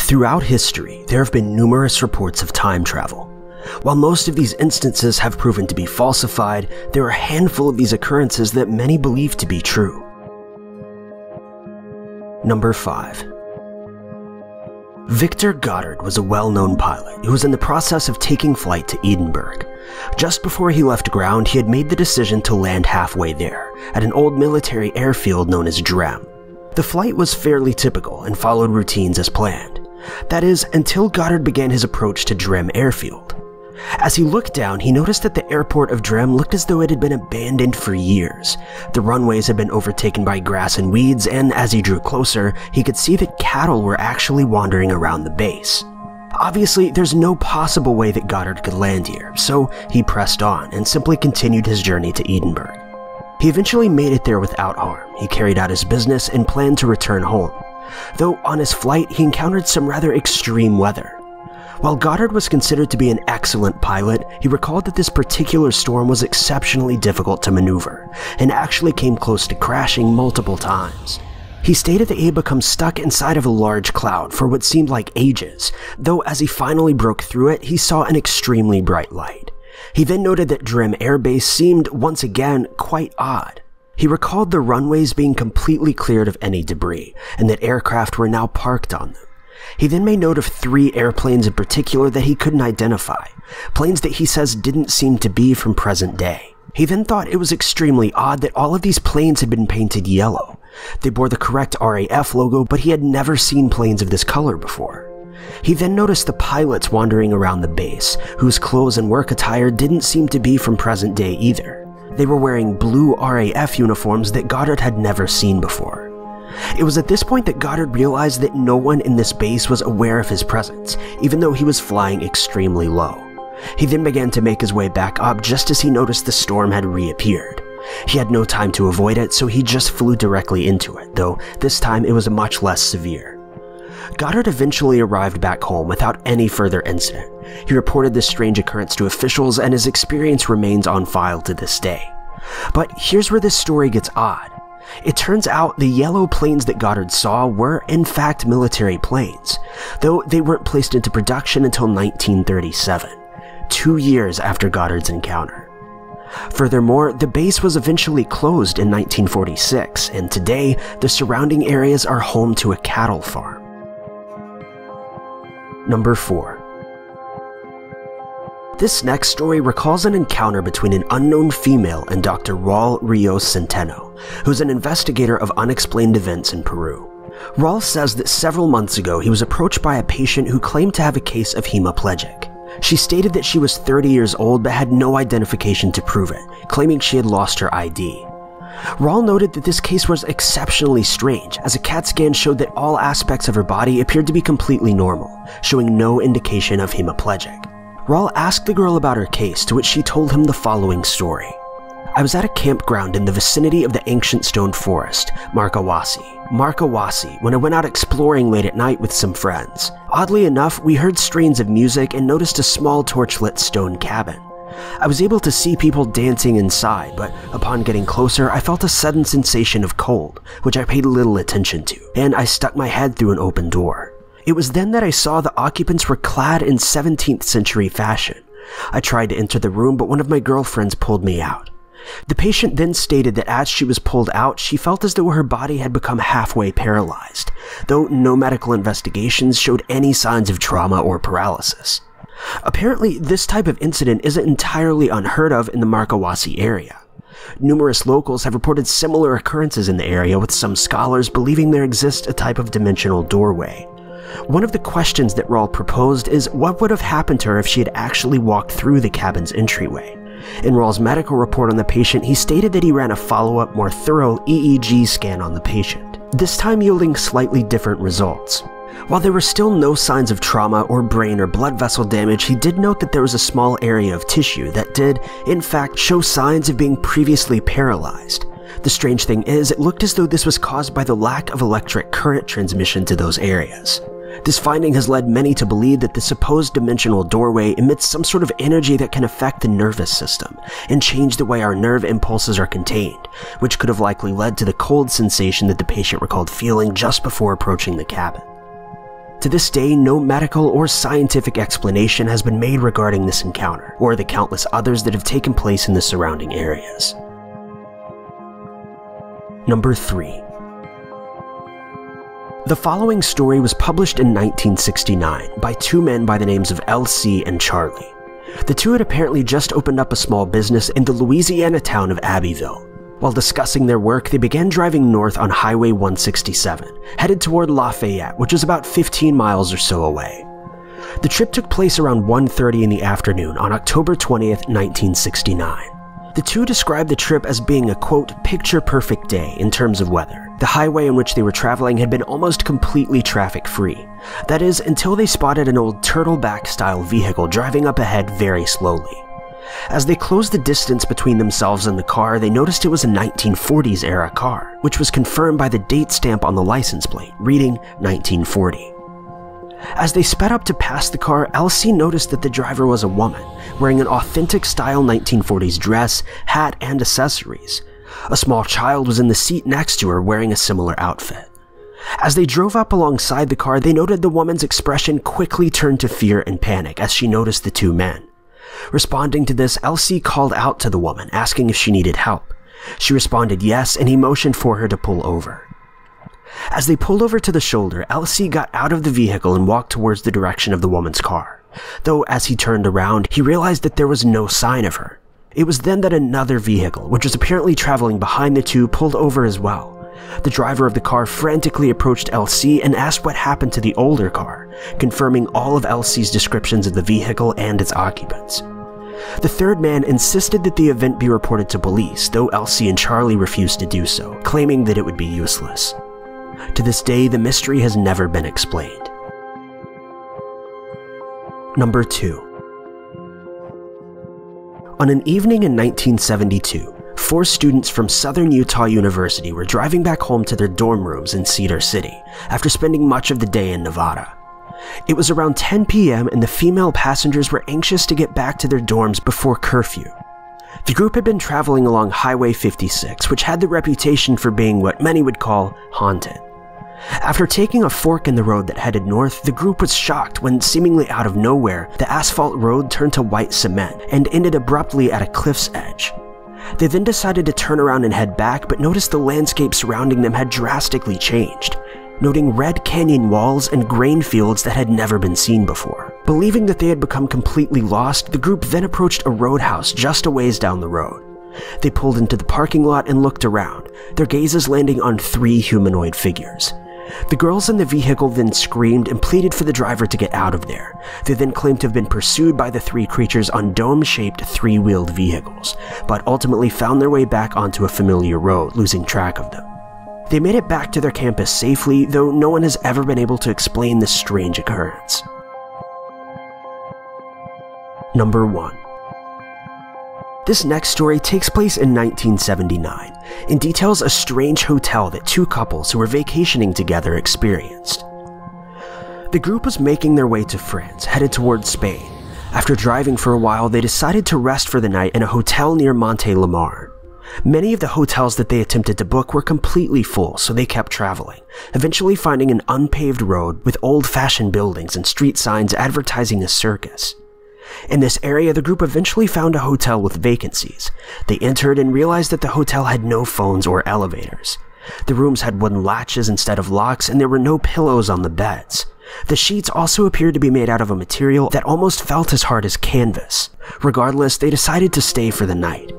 Throughout history, there have been numerous reports of time travel. While most of these instances have proven to be falsified, there are a handful of these occurrences that many believe to be true. Number 5. Victor Goddard was a well-known pilot who was in the process of taking flight to Edinburgh. Just before he left ground, he had made the decision to land halfway there, at an old military airfield known as Drem. The flight was fairly typical and followed routines as planned. That is, until Goddard began his approach to Drem Airfield. As he looked down, he noticed that the airport of Drem looked as though it had been abandoned for years. The runways had been overtaken by grass and weeds, and as he drew closer, he could see that cattle were actually wandering around the base. Obviously, there's no possible way that Goddard could land here, so he pressed on and simply continued his journey to Edinburgh. He eventually made it there without harm. He carried out his business and planned to return home. Though on his flight, he encountered some rather extreme weather. While Goddard was considered to be an excellent pilot, he recalled that this particular storm was exceptionally difficult to maneuver, and actually came close to crashing multiple times. He stated that he had become stuck inside of a large cloud for what seemed like ages, though as he finally broke through it, he saw an extremely bright light. He then noted that Drem Air Base seemed, once again, quite odd. He recalled the runways being completely cleared of any debris, and that aircraft were now parked on them. He then made note of 3 airplanes in particular that he couldn't identify, planes that he says didn't seem to be from present day. He then thought it was extremely odd that all of these planes had been painted yellow. They bore the correct RAF logo, but he had never seen planes of this color before. He then noticed the pilots wandering around the base, whose clothes and work attire didn't seem to be from present day either. They were wearing blue RAF uniforms that Goddard had never seen before. It was at this point that Goddard realized that no one in this base was aware of his presence, even though he was flying extremely low. He then began to make his way back up just as he noticed the storm had reappeared. He had no time to avoid it, so he just flew directly into it, though this time it was much less severe. Goddard eventually arrived back home without any further incident. He reported this strange occurrence to officials, and his experience remains on file to this day. But here's where this story gets odd. It turns out the yellow planes that Goddard saw were in fact military planes, though they weren't placed into production until 1937, 2 years after Goddard's encounter. Furthermore, the base was eventually closed in 1946, and today the surrounding areas are home to a cattle farm. Number 4. This next story recalls an encounter between an unknown female and Dr. Raul Rios Centeno, who's an investigator of unexplained events in Peru. Raul says that several months ago he was approached by a patient who claimed to have a case of hemiplegic. She stated that she was 30 years old but had no identification to prove it, claiming she had lost her ID. Raul noted that this case was exceptionally strange, as a CAT scan showed that all aspects of her body appeared to be completely normal, showing no indication of hemiplegic. Raul asked the girl about her case, to which she told him the following story. I was at a campground in the vicinity of the ancient stone forest, Markawasi, when I went out exploring late at night with some friends. Oddly enough, we heard strains of music and noticed a small torchlit stone cabin. I was able to see people dancing inside, but upon getting closer, I felt a sudden sensation of cold, which I paid little attention to, and I stuck my head through an open door. It was then that I saw the occupants were clad in 17th century fashion. I tried to enter the room, but one of my girlfriends pulled me out. The patient then stated that as she was pulled out, she felt as though her body had become halfway paralyzed, though no medical investigations showed any signs of trauma or paralysis. Apparently, this type of incident isn't entirely unheard of in the Markawasi area. Numerous locals have reported similar occurrences in the area, with some scholars believing there exists a type of dimensional doorway. One of the questions that Raul proposed is what would have happened to her if she had actually walked through the cabin's entryway. In Raul's medical report on the patient, he stated that he ran a follow-up, more thorough EEG scan on the patient, this time yielding slightly different results. While there were still no signs of trauma or brain or blood vessel damage, he did note that there was a small area of tissue that did, in fact, show signs of being previously paralyzed. The strange thing is, it looked as though this was caused by the lack of electric current transmission to those areas. This finding has led many to believe that the supposed dimensional doorway emits some sort of energy that can affect the nervous system and change the way our nerve impulses are contained, which could have likely led to the cold sensation that the patient recalled feeling just before approaching the cabin. To this day, no medical or scientific explanation has been made regarding this encounter, or the countless others that have taken place in the surrounding areas. Number 3. The following story was published in 1969 by two men by the names of LC and Charlie. The two had apparently just opened up a small business in the Louisiana town of Abbeville. While discussing their work, they began driving north on Highway 167, headed toward Lafayette, which was about 15 miles or so away. The trip took place around 1:30 in the afternoon on October 20th, 1969. The two described the trip as being a, quote, picture-perfect day in terms of weather. The highway on which they were traveling had been almost completely traffic-free. That is, until they spotted an old turtleback-style vehicle driving up ahead very slowly. As they closed the distance between themselves and the car, they noticed it was a 1940s-era car, which was confirmed by the date stamp on the license plate, reading 1940. As they sped up to pass the car, LC noticed that the driver was a woman, wearing an authentic-style 1940s dress, hat, and accessories. A small child was in the seat next to her wearing a similar outfit. As they drove up alongside the car, they noted the woman's expression quickly turned to fear and panic as she noticed the two men. Responding to this, LC called out to the woman, asking if she needed help. She responded yes, and he motioned for her to pull over. As they pulled over to the shoulder, LC got out of the vehicle and walked towards the direction of the woman's car. Though as he turned around, he realized that there was no sign of her. It was then that another vehicle, which was apparently traveling behind the two, pulled over as well. The driver of the car frantically approached LC and asked what happened to the older car, confirming all of LC's descriptions of the vehicle and its occupants. The third man insisted that the event be reported to police, though LC and Charlie refused to do so, claiming that it would be useless. To this day, the mystery has never been explained. Number 2. On an evening in 1972, 4 students from Southern Utah University were driving back home to their dorm rooms in Cedar City after spending much of the day in Nevada. It was around 10 p.m. and the female passengers were anxious to get back to their dorms before curfew. The group had been traveling along Highway 56, which had the reputation for being what many would call haunted. After taking a fork in the road that headed north, the group was shocked when, seemingly out of nowhere, the asphalt road turned to white cement and ended abruptly at a cliff's edge. They then decided to turn around and head back, but noticed the landscape surrounding them had drastically changed, noting red canyon walls and grain fields that had never been seen before. Believing that they had become completely lost, the group then approached a roadhouse just a ways down the road. They pulled into the parking lot and looked around, their gazes landing on 3 humanoid figures. The girls in the vehicle then screamed and pleaded for the driver to get out of there. They then claimed to have been pursued by the 3 creatures on dome-shaped 3-wheeled vehicles, but ultimately found their way back onto a familiar road, losing track of them. They made it back to their campus safely, though no one has ever been able to explain this strange occurrence. Number 1. This next story takes place in 1979 and details a strange hotel that 2 couples who were vacationing together experienced. The group was making their way to France, headed towards Spain. After driving for a while, they decided to rest for the night in a hotel near Monte Lamar. Many of the hotels that they attempted to book were completely full, so they kept traveling, eventually finding an unpaved road with old-fashioned buildings and street signs advertising a circus. In this area, the group eventually found a hotel with vacancies. They entered and realized that the hotel had no phones or elevators. The rooms had wooden latches instead of locks, and there were no pillows on the beds. The sheets also appeared to be made out of a material that almost felt as hard as canvas. Regardless, they decided to stay for the night.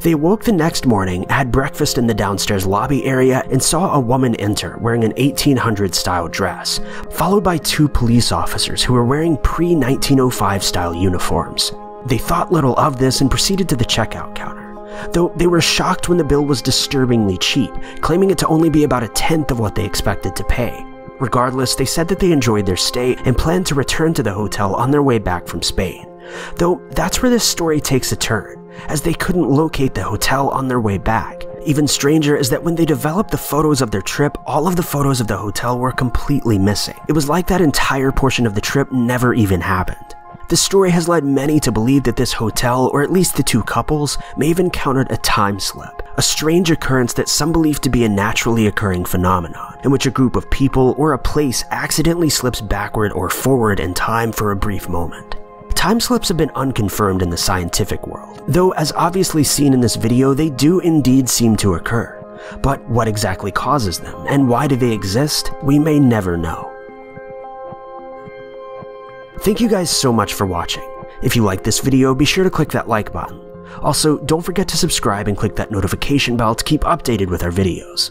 They woke the next morning, had breakfast in the downstairs lobby area, and saw a woman enter wearing an 1800s-style dress, followed by 2 police officers who were wearing pre-1905-style uniforms. They thought little of this and proceeded to the checkout counter, though they were shocked when the bill was disturbingly cheap, claiming it to only be about 1/10 of what they expected to pay. Regardless, they said that they enjoyed their stay and planned to return to the hotel on their way back from Spain. Though that's where this story takes a turn, as they couldn't locate the hotel on their way back. Even stranger is that when they developed the photos of their trip, all of the photos of the hotel were completely missing. It was like that entire portion of the trip never even happened. This story has led many to believe that this hotel, or at least the two couples, may have encountered a time slip, a strange occurrence that some believe to be a naturally occurring phenomenon, in which a group of people or a place accidentally slips backward or forward in time for a brief moment. Time slips have been unconfirmed in the scientific world, though as obviously seen in this video, they do indeed seem to occur. But what exactly causes them, and why do they exist, we may never know. Thank you guys so much for watching. If you liked this video, be sure to click that like button. Also, don't forget to subscribe and click that notification bell to keep updated with our videos.